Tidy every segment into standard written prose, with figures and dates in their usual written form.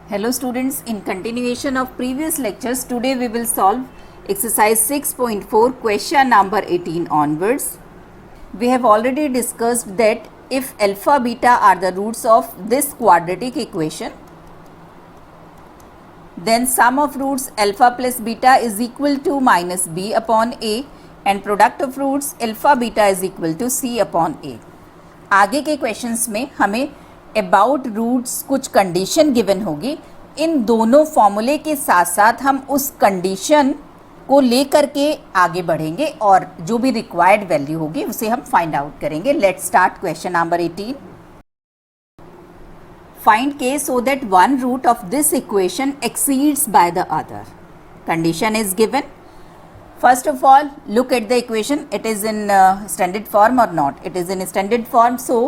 Hello students, in continuation of previous lectures, today we will solve exercise 6.4 question number 18 onwards. We have already discussed that if alpha beta are the roots of this quadratic equation, then sum of roots alpha plus beta is equal to minus b upon a and product of roots alpha beta is equal to c upon a. आगे के questions में हमें about roots कुछ condition given होगी. इन दोनों फॉर्मूले के साथ साथ हम उस कंडीशन को लेकर के आगे बढ़ेंगे और जो भी रिक्वायर्ड वैल्यू होगी उसे हम फाइंड आउट करेंगे. Let's start question number 18. Find k so that one root of this equation exceeds by the other. Condition is given. First of all, look at the equation. It is in standard form or not? It is in standard form. So,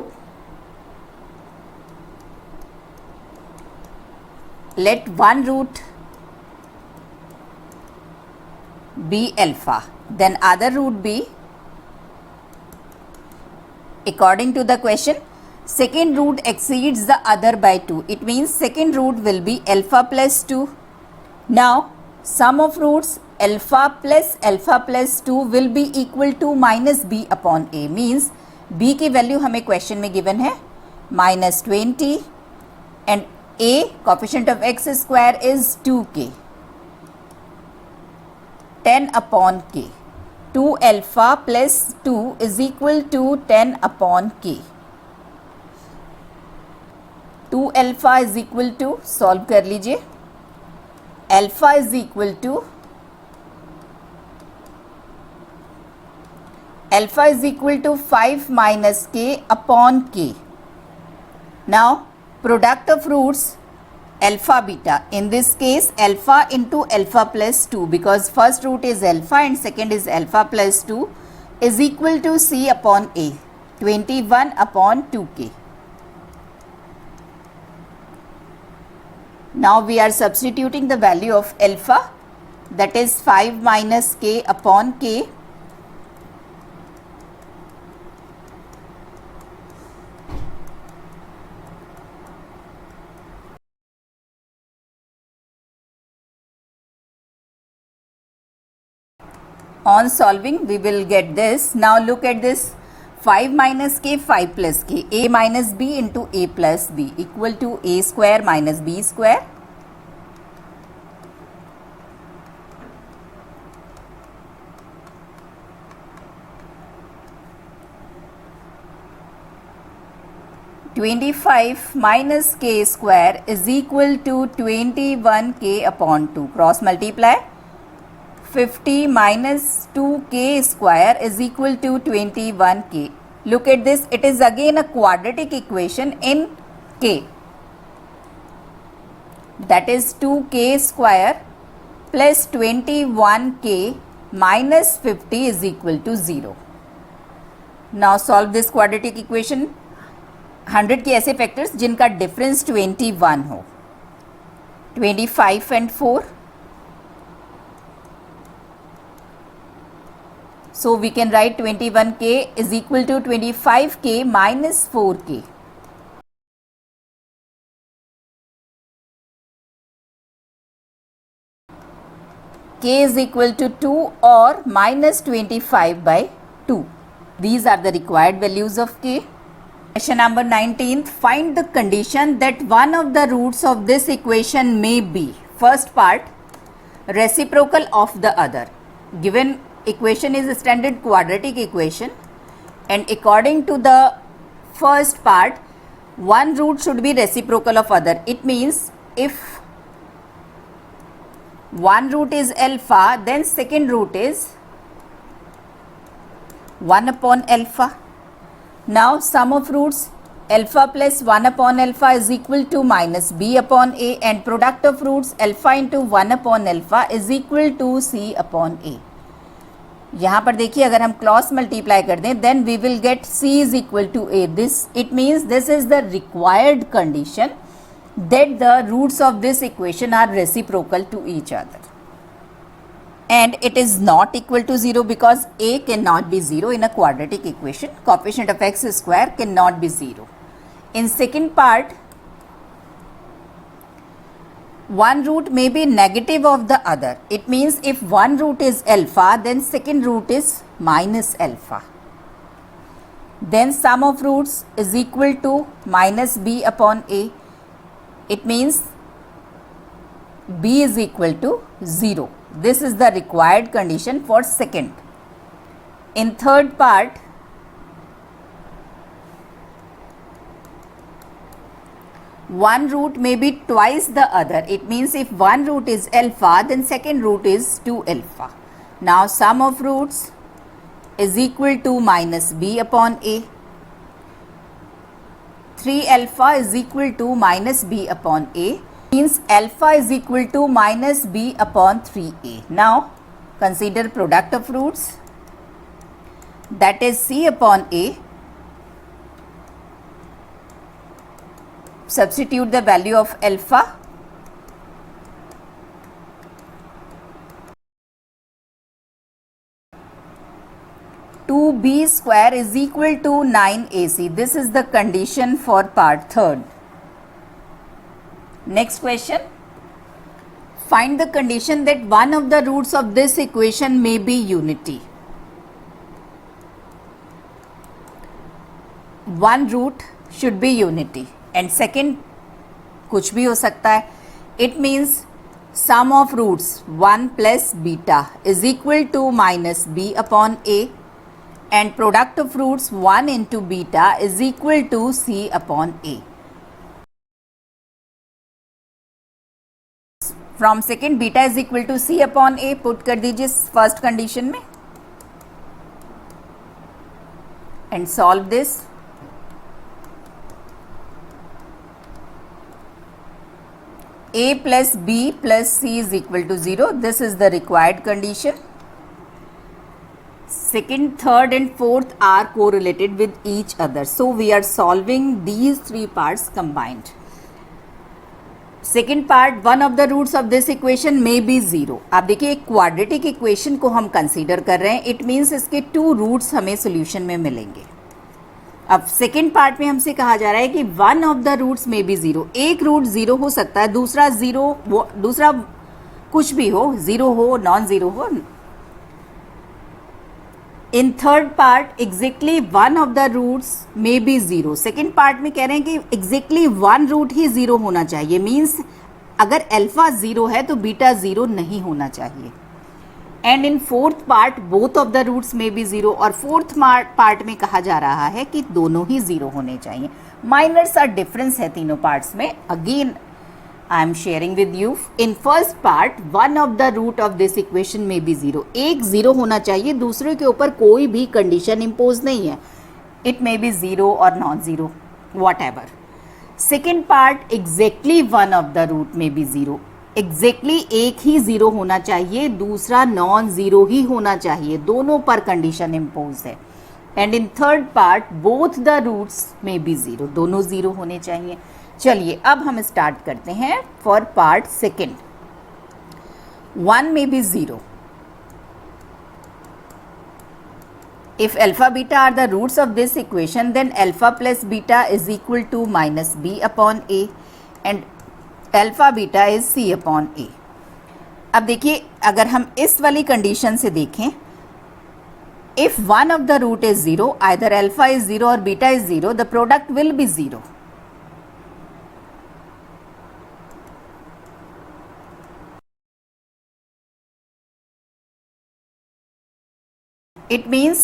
let one root be alpha, then other root be, according to the question, second root exceeds the other by 2. It means second root will be alpha plus 2. Now, sum of roots alpha plus 2 will be equal to minus b upon a. Means b की value हमें question में given है -20 and a coefficient of x square is 2k. 10 upon k. 2 alpha plus 2 is equal to 10 upon k. 2 alpha is equal to, solve कर लीजिए, alpha is equal to 5 minus k upon k. Now product of roots alpha beta, in this case alpha into alpha plus 2, because first root is alpha and second is alpha plus 2, is equal to c upon a, 21 upon 2k. Now we are substituting the value of alpha, that is 5 minus k upon k. On solving we will get this. Now look at this, 5 minus k, 5 plus k, a minus b into a plus b equal to a square minus b square. (25 minus k square is equal to 21k upon 2. Cross multiply. 50 minus 2k square is equal to 21k. Look at this, it is again a quadratic equation in k. That is 2k square plus 21k minus 50 is equal to 0. Now solve this quadratic equation. 100 के ऐसे factors जिनका difference 21 हो. 25 and 4. So we can write 21k is equal to 25k minus 4k. K is equal to 2 or minus 25 by 2. These are the required values of k. Question number 19. Find the condition that one of the roots of this equation may be, first part, reciprocal of the other. Given equation is a standard quadratic equation and according to the first part, one root should be reciprocal of other. It means if one root is alpha, then second root is 1 upon alpha. Now sum of roots alpha plus 1 upon alpha is equal to minus b upon a and product of roots alpha into 1 upon alpha is equal to c upon a. यहाँ पर देखिए, अगर हम cross multiply कर दें then we will get c is equal to a. This it means this is the required condition that the roots of this equation are reciprocal to each other and it is not equal to 0 because a cannot be 0 in a quadratic equation. Coefficient of x square cannot be 0. In second part, one root may be negative of the other. It means if one root is alpha, then second root is minus alpha. Then sum of roots is equal to minus b upon a. It means b is equal to 0. This is the required condition for second. In third part, one root may be twice the other. It means if one root is alpha, then second root is 2 alpha. Now sum of roots is equal to minus b upon a. 3 alpha is equal to minus b upon a, means alpha is equal to minus b upon 3a. Now consider product of roots, that is c upon a. Substitute the value of alpha. Two b square is equal to 9ac. This is the condition for part third. Next question. Find the condition that one of the roots of this equation may be unity. One root should be unity and second कुछ भी हो सकता है. It means sum of roots 1 plus beta is equal to minus b upon a, and product of roots 1 into beta is equal to c upon a. From second beta is equal to c upon a put कर दीजिए first condition में and solve this. A plus b plus c is equal to 0. This is the required condition. Second, third and fourth are correlated with each other. So we are solving these three parts combined. Second part, one of the roots of this equation may be 0. आप देखिए quadratic equation को हम consider कर रहे हैं. It means इसके 2 roots हमें solution में मिलेंगे. अब सेकेंड पार्ट में हमसे कहा जा रहा है कि वन ऑफ द रूट्स में बी 0. एक रूट 0 हो सकता है, दूसरा 0, दूसरा कुछ भी हो, 0 हो, नॉन 0 हो. In third part exactly one of the roots में बी 0. सेकेंड पार्ट में कह रहे हैं कि एग्जैक्टली वन रूट ही 0 होना चाहिए. मीन्स अगर अल्फा 0 है तो बीटा 0 नहीं होना चाहिए. And in fourth part both of the roots में बी 0. और फोर्थ पार्ट में कहा जा रहा है कि दोनों ही 0 होने चाहिए. माइनर सा डिफरेंस है तीनों पार्ट्स में. Again I am sharing with you. In first part one of the root of this equation में बी 0. एक 0 होना चाहिए, दूसरे के ऊपर कोई भी कंडीशन इम्पोज नहीं है. इट मे बी 0 और non 0 whatever. Second part exactly one of the root में बी 0. एग्जैक्टली एक ही 0 होना चाहिए, दूसरा नॉन 0 ही होना चाहिए. दोनों पर कंडीशन इम्पोज है. And in third part both the roots में बी 0. दोनों 0 होने चाहिए. चलिए अब हम स्टार्ट करते हैं फॉर पार्ट सेकेंड. 1 में be 0. If alpha beta are the roots of this equation, then alpha plus beta is equal to minus b upon a and alpha beta is c upon a. अब देखिए अगर हम इस वाली condition से देखें, if one of the root is 0, either alpha is 0 or beta is 0, the product will be 0. It means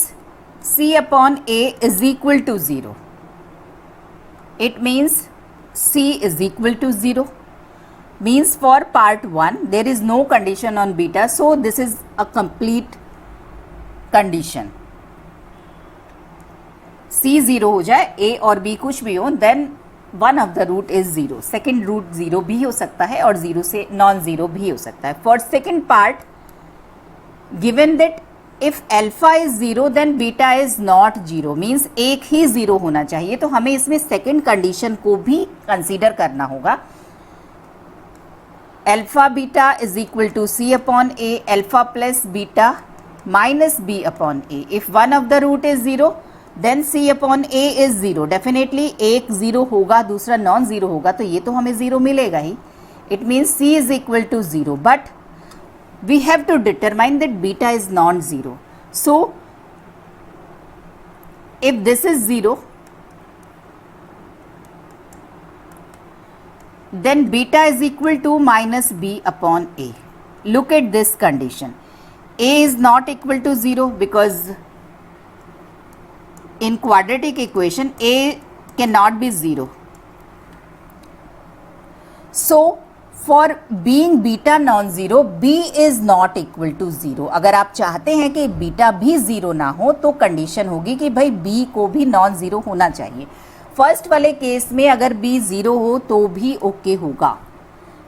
c upon a is equal to 0. It means c is equal to 0. Means for part 1 there is no condition on beta, so this is a complete condition. c 0 हो जाए, a और b कुछ भी हो, then one of the root is 0. Second root 0 भी हो सकता है और 0 से non 0 भी हो सकता है. For second part, given that if alpha is 0 then beta is not 0, means एक ही 0 होना चाहिए. तो हमें इसमें सेकेंड कंडीशन को भी कंसीडर करना होगा. Alpha beta is equal to c upon a, alpha plus beta minus b upon a. If one of the root is 0 then c upon a is 0. Definitely एक 0 होगा, दूसरा नॉन 0 होगा, तो ये तो हमें 0 मिलेगा ही. it means C is equal to 0, but we have to determine that beta is non-zero. So if this is 0, then beta is equal to minus B upon A. Look at this condition. A is not equal to 0 because in quadratic equation A cannot be 0. So for being beta non-zero, B is not equal to 0. अगर आप चाहते हैं कि beta भी 0 ना हो तो condition होगी कि भाई B को भी नॉन-ज़ीरो होना चाहिए. फर्स्ट वाले केस में अगर B 0 हो तो भी ओके होगा,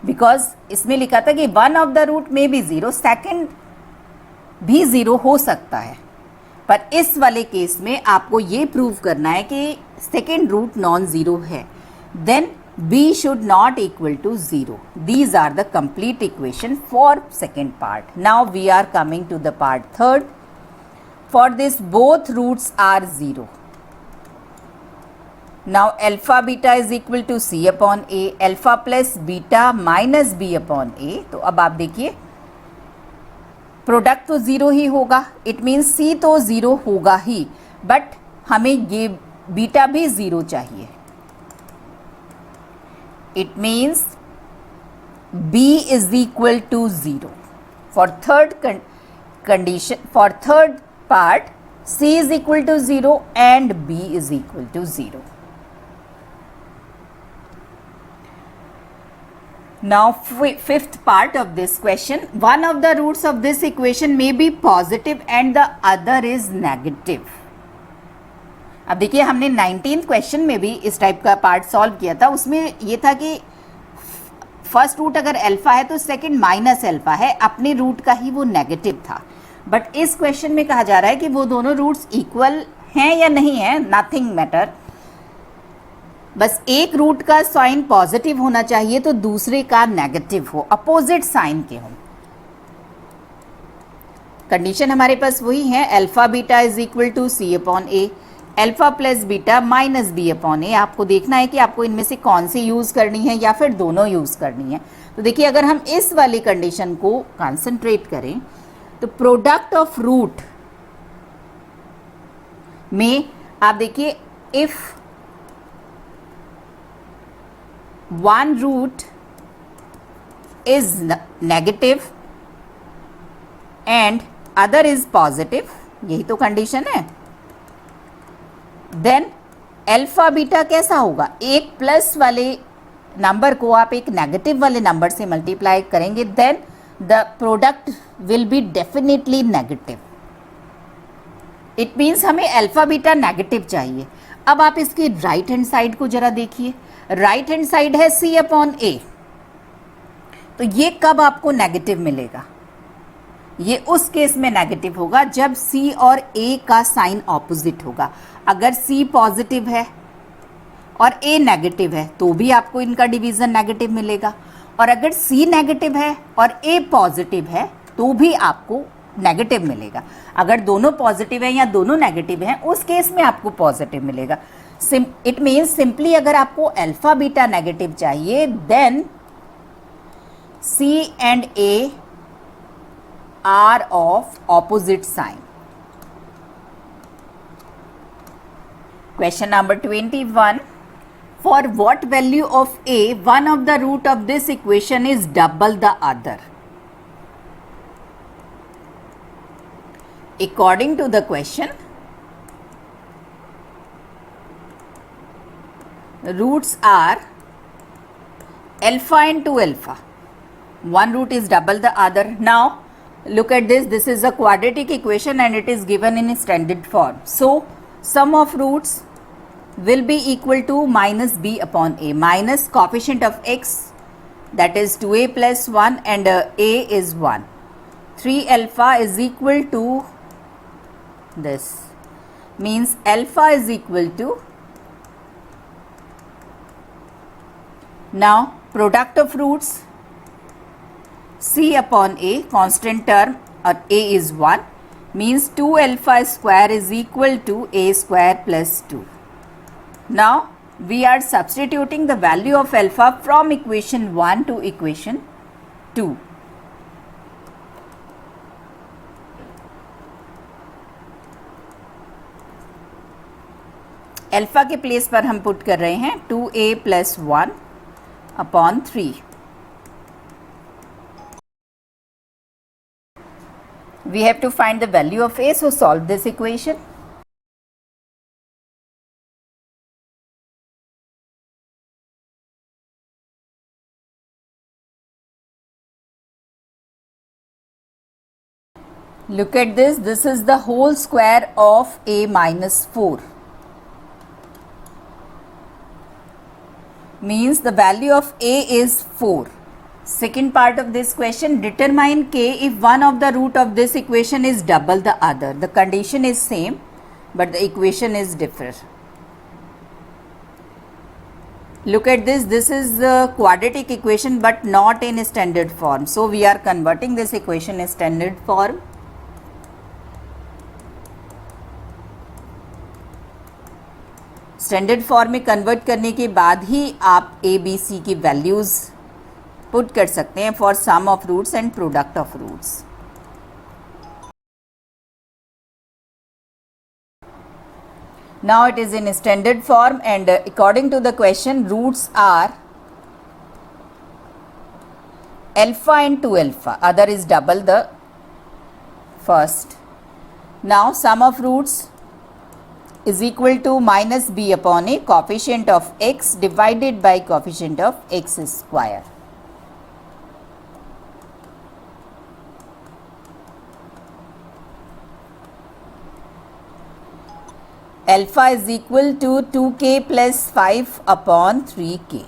बिकॉज इसमें लिखा था कि वन ऑफ द रूट में भी 0, सेकेंड भी 0 हो सकता है. पर इस वाले केस में आपको ये प्रूव करना है कि सेकेंड रूट नॉन-ज़ीरो है. Then B should not equal to 0. These are the complete equation for second part. Now we are coming to the part third. For this both roots are 0. Now alpha beta is equal to C upon A. Alpha plus beta minus B upon A. तो अब आप देखिए product तो 0 ही होगा. It means C तो 0 होगा ही, but हमें ये बीटा भी 0 चाहिए. It means B is equal to 0. For third condition, for third part, C is equal to 0 and B is equal to 0. Now fifth part of this question, one of the roots of this equation may be positive and the other is negative. अब देखिए हमने 19th question में भी इस type का part solve किया था. उसमें ये था कि फर्स्ट रूट अगर अल्फा है तो सेकंड माइनस अल्फा है, अपने रूट का ही वो नेगेटिव था. बट इस क्वेश्चन में कहा जा रहा है कि वो दोनों रूट्स इक्वल हैं या नहीं है, नथिंग मैटर. बस एक रूट का साइन पॉजिटिव होना चाहिए तो दूसरे का नेगेटिव हो, अपोजिट साइन के हो. कंडीशन हमारे पास वही है, alpha beta is equal to C upon A. Alpha plus beta minus B upon A. आपको देखना है कि आपको इनमें से कौन सी यूज़ करनी है या फिर दोनों यूज़ करनी है. तो देखिए अगर हम इस वाली कंडीशन को कंसंट्रेट करें तो प्रोडक्ट ऑफ रूट में आप देखिए if one root is negative and other is positive, यही तो कंडीशन है, देन अल्फा बीटा कैसा होगा, एक प्लस वाले नंबर को आप एक नेगेटिव वाले नंबर से मल्टीप्लाई करेंगे, then the product will be definitely negative. It means हमें अल्फा बीटा नेगेटिव चाहिए. अब आप इसकी राइट हैंड साइड को जरा देखिए, राइट हैंड साइड है C अपॉन A. तो ये कब आपको नेगेटिव मिलेगा, ये उस केस में नेगेटिव होगा जब C और A का साइन ऑपोजिट होगा. अगर C पॉजिटिव है और A नेगेटिव है तो भी आपको इनका डिवीज़न नेगेटिव मिलेगा, और अगर C नेगेटिव है और A पॉजिटिव है तो भी आपको नेगेटिव मिलेगा. अगर दोनों पॉजिटिव है या दोनों नेगेटिव हैं उस केस में आपको पॉजिटिव मिलेगा. इट मीन्स सिंपली अगर आपको अल्फा बीटा नेगेटिव चाहिए then C and A are of opposite sign. Question number 21. For what value of A, one of the root of this equation is double the other? According to the question, roots are alpha into alpha. One root is double the other. Now look at this, this is a quadratic equation and it is given in standard form. So sum of roots will be equal to minus B upon A, minus coefficient of x, that is 2A plus 1 and A is 1. 3 alpha is equal to this, means alpha is equal to, now product of roots C upon A, constant term, or A is 1, means 2 alpha square is equal to A square plus 2. Now we are substituting the value of alpha from equation 1 to equation 2. Alpha के place पर हम put कर रहे हैं 2a plus 1 upon 3. We have to find the value of a, so solve this equation. Look at this. This is the whole square of a minus 4. Means the value of a is 4. Second part of this question, determine k if one of the root of this equation is double the other. The condition is same, but the equation is different. Look at this. This is a quadratic equation but not in standard form. So we are converting this equation in standard form. Standard form में convert करने के बाद ही आप A B C की values put कर सकते हैं for sum of roots and product of roots. Now it is in standard form and according to the question roots are alpha and 2 alpha, other is double the first. Now sum of roots is equal to minus b upon a, coefficient of x divided by coefficient of x square. Alpha is equal to 2k plus 5 upon 3k.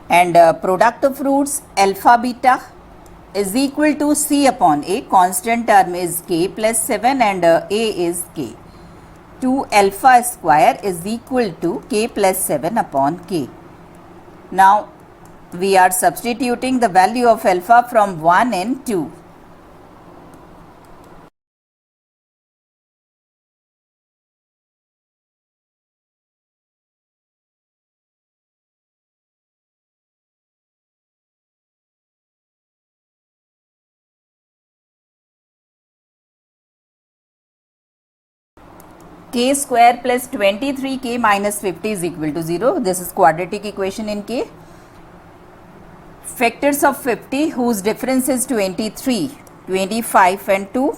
And product of roots alpha beta is equal to c upon a, constant term is k plus 7 and a is k. 2 alpha square is equal to k plus 7 upon k. Now we are substituting the value of alpha from 1 and 2. K square plus 23k minus 50 is equal to 0. This is quadratic equation in K. Factors of 50 whose difference is 23, 25 and 2.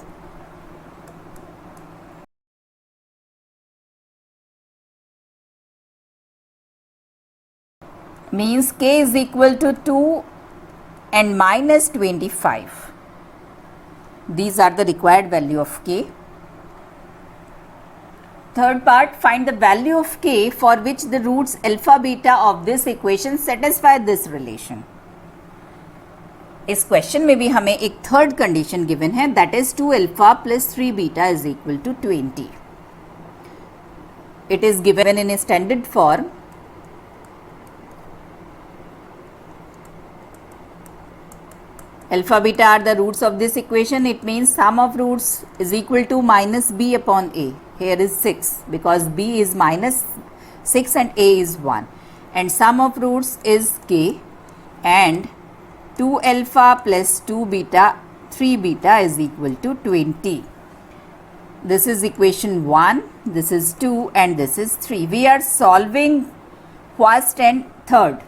Means K is equal to 2 and minus 25. These are the required value of K. Third part, find the value of k for which the roots alpha beta of this equation satisfy this relation. इस question में भी हमें एक third condition given है, that is 2 alpha plus 3 beta is equal to 20. It is given in standard form. Alpha beta are the roots of this equation. It means sum of roots is equal to minus b upon a. Here is 6 because b is minus 6 and a is 1. And sum of roots is k and 2 alpha plus 2 beta, 3 beta is equal to 20. This is equation 1, this is 2 and this is 3. We are solving first and third.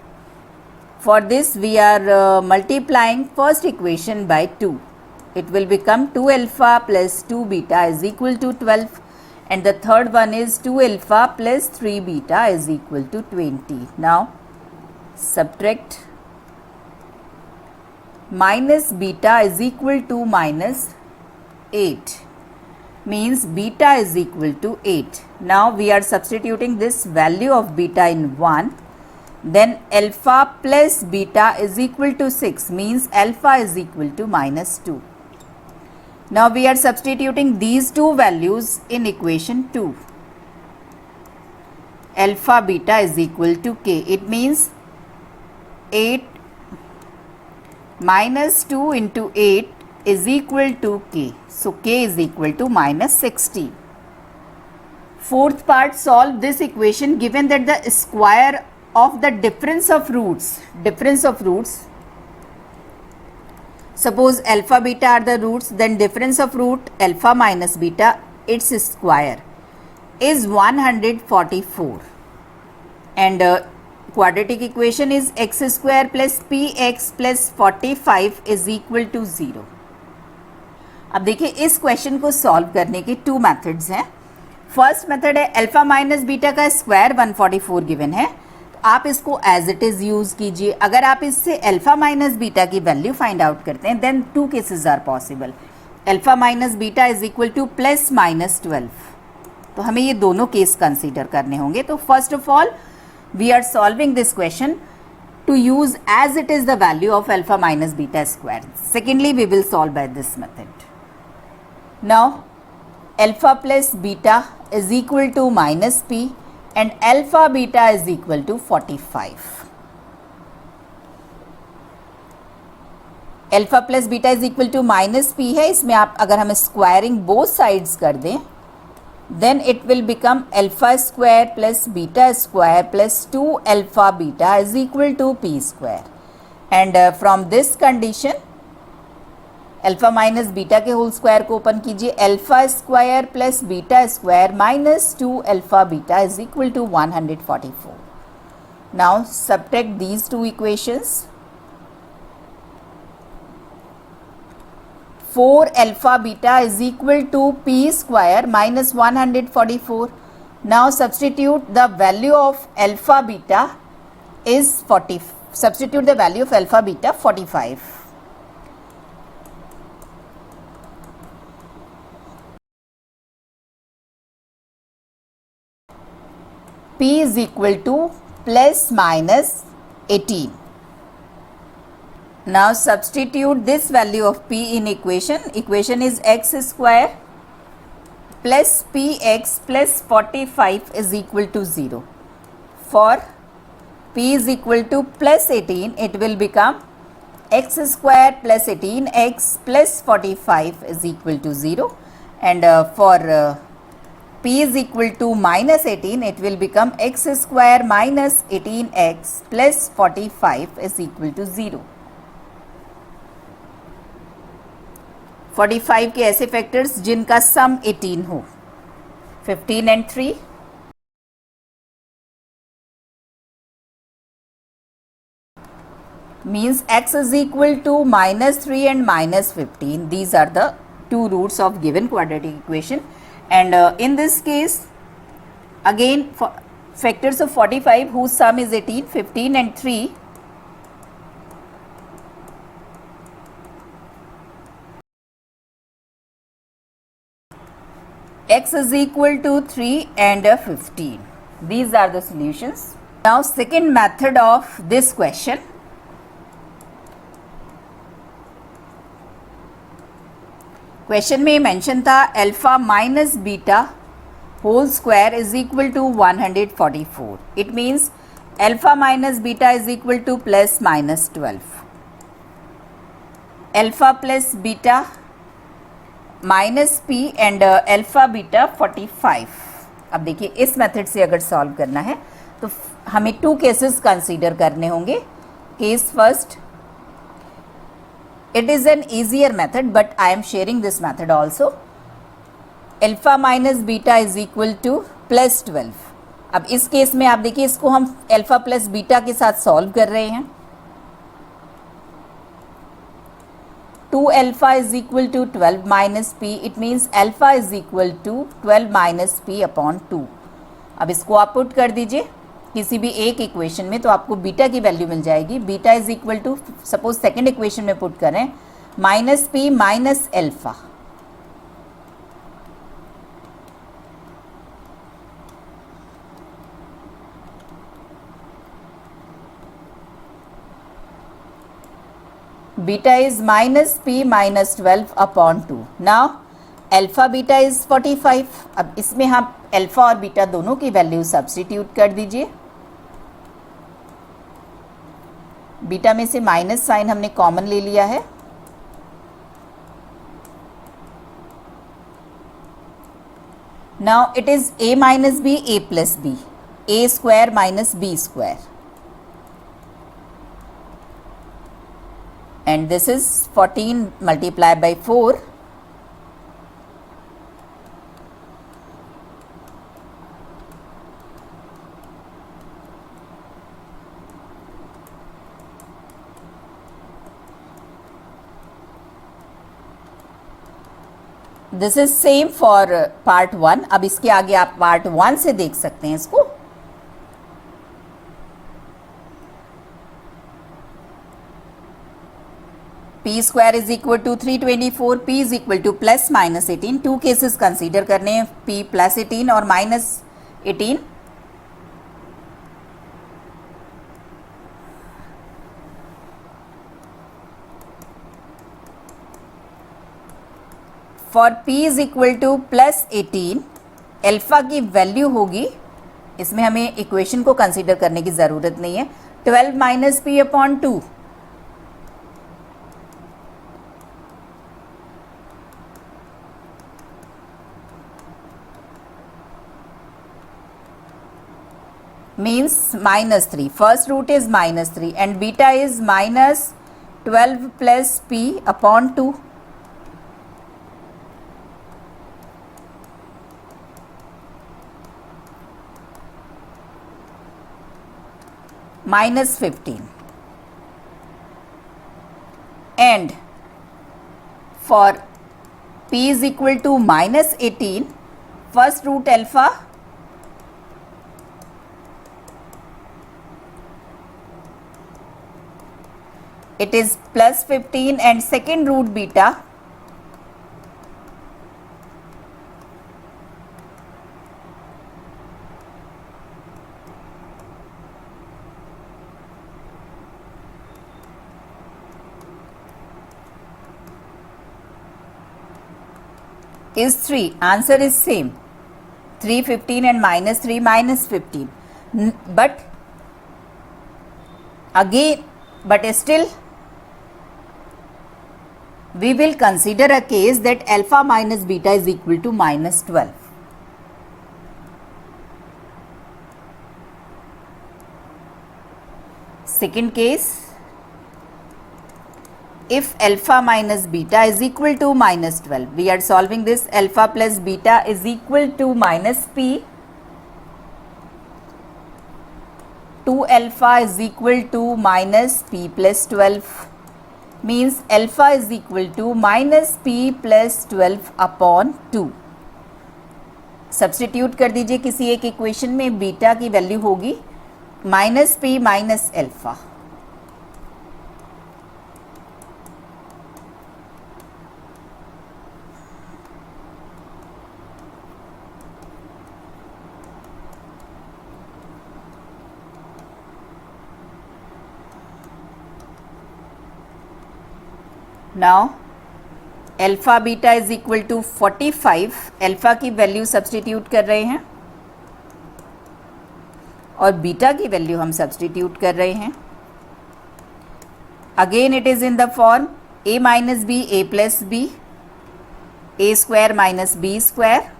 For this we are multiplying first equation by 2. It will become 2 alpha plus 2 beta is equal to 12 and the third one is 2 alpha plus 3 beta is equal to 20. Now subtract. Minus beta is equal to minus 8 means beta is equal to 8. Now we are substituting this value of beta in 1. Then alpha plus beta is equal to 6 means alpha is equal to minus 2. Now we are substituting these two values in equation 2. Alpha beta is equal to k. It means 8 minus 2 into 8 is equal to k. So k is equal to minus 60. Fourth part, solve this equation given that the square of the difference of roots, suppose alpha beta are the roots, then difference of root alpha minus beta, its square is 144, and quadratic equation is x square plus px plus 45 is equal to 0. अब देखिए इस question को solve करने के two methods हैं. First method है alpha minus beta का square 144 given है, तो आप इसको एज इट इज यूज कीजिए. अगर आप इससे अल्फा माइनस बीटा की वैल्यू फाइंड आउट करते हैं then two cases are possible. Alpha minus beta is equal to plus minus 12, तो हमें ये दोनों केस कंसीडर करने होंगे. तो first of all we are solving this question to use as it is the value of alpha minus beta square. Secondly, we will solve by this method. Now alpha plus beta is equal to minus p and alpha beta is equal to 45. Alpha plus beta is equal to minus p है, इसमें आप अगर हम squaring both sides कर दें then it will become alpha square plus beta square plus 2 alpha beta is equal to p square. And from this condition alpha minus beta के whole square को open कीजिए. Alpha square plus beta square minus 2 alpha beta is equal to 144. Now subtract these two equations. 4 alpha beta is equal to p square minus 144. Now substitute the value of alpha beta is 40. Substitute the value of alpha beta 45. P is equal to plus minus 18. Now substitute this value of p in equation. Equation is x square plus px plus 45 is equal to 0. For p is equal to plus 18, it will become x square plus 18x plus 45 is equal to 0. And for p is equal to minus 18, it will become x square minus 18x plus 45 is equal to 0. 45 के ऐसे factors जिनका सम 18 हो. 15 and 3. Means x is equal to minus 3 and minus 15. These are the two roots of given quadratic equation. And in this case, again for factors of 45 whose sum is 18, 15 and 3. X is equal to 3 and 15. These are the solutions. Now second method of this question. Question में mention था alpha minus beta whole square is equal to 144. It means alpha minus beta is equal to plus minus 12. Alpha plus beta minus P and alpha beta 45. अब देखिए इस method से अगर solve करना है तो हमें टू केसेस कंसीडर करने होंगे. Case first, it is an easier method but I am sharing this method also. Alpha minus beta is equal to plus 12. अब इस केस में आप देखिए इसको हम अल्फा प्लस बीटा के साथ सॉल्व कर रहे हैं. 2 alpha is equal to 12 minus p. It means alpha is equal to 12 minus p upon 2. अब इसको आप पुट कर दीजिए किसी भी एक इक्वेशन में तो आपको बीटा की वैल्यू मिल जाएगी. Beta is equal to suppose second equation में पुट करें minus p minus alpha. Beta is minus p minus 12 upon 2. Now alpha beta is 45. अब इसमें हम अल्फा और बीटा दोनों की वैल्यू सब्स्टिट्यूट कर दीजिए. बीटा में से माइनस साइन हमने कॉमन ले लिया है. Now it is a minus b, a plus b, a square minus b square, and this is 14 multiplied by 4. This is same for part 1. अब इसके आगे आप पार्ट 1 से देख सकते हैं इसको. p square is equal to 324, p is equal to plus minus 18. Two cases consider करने हैं, p प्लस 18 और minus 18. For p is equal to plus 18, alpha की वैल्यू होगी, इसमें हमें इक्वेशन को कंसीडर करने की ज़रूरत नहीं है, 12 minus P upon 2. means minus 3. First root is minus 3 and beta is minus 12 plus p upon 2. Minus 15. And for p is equal to minus 18, first root alpha it is plus 15 and second root beta is 3. Answer is same. 3, 15 and minus 3 minus 15. But again, but still we will consider a case that alpha minus beta is equal to minus 12. Second case, if alpha minus beta is equal to minus 12, we are solving this. Alpha plus beta is equal to minus p. 2 alpha is equal to minus p plus 12, means alpha is equal to minus p plus 12 upon 2. Substitute कर दीजिए किसी एक equation में, beta की value होगी minus p minus alpha. Now alpha beta is equal to 45. Alpha की value substitute कर रहे हैं और बीटा की वैल्यू हम सब्सटीट्यूट कर रहे हैं. Again it is in the form a minus b, a plus b, a square minus b square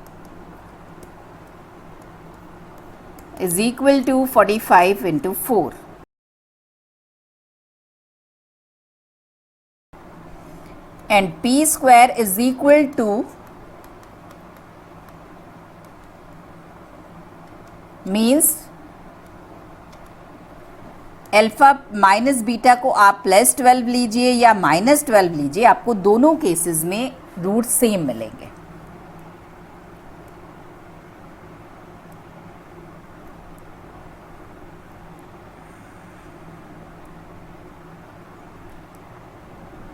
is equal to 45 into 4. And p square is equal to means alpha minus beta को आप plus 12 लीजिए या minus 12 लीजिए, आपको दोनों cases में root same मिलेंगे.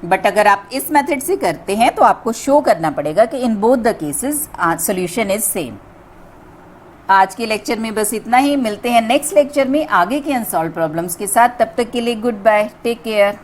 But अगर आप इस मेथड से करते हैं तो आपको शो करना पड़ेगा कि in both the cases solution is same. आज के लेक्चर में बस इतना ही. मिलते हैं नेक्स्ट लेक्चर में आगे के अनसॉल्व प्रॉब्लम्स के साथ. तब तक के लिए गुड बाय, टेक केयर.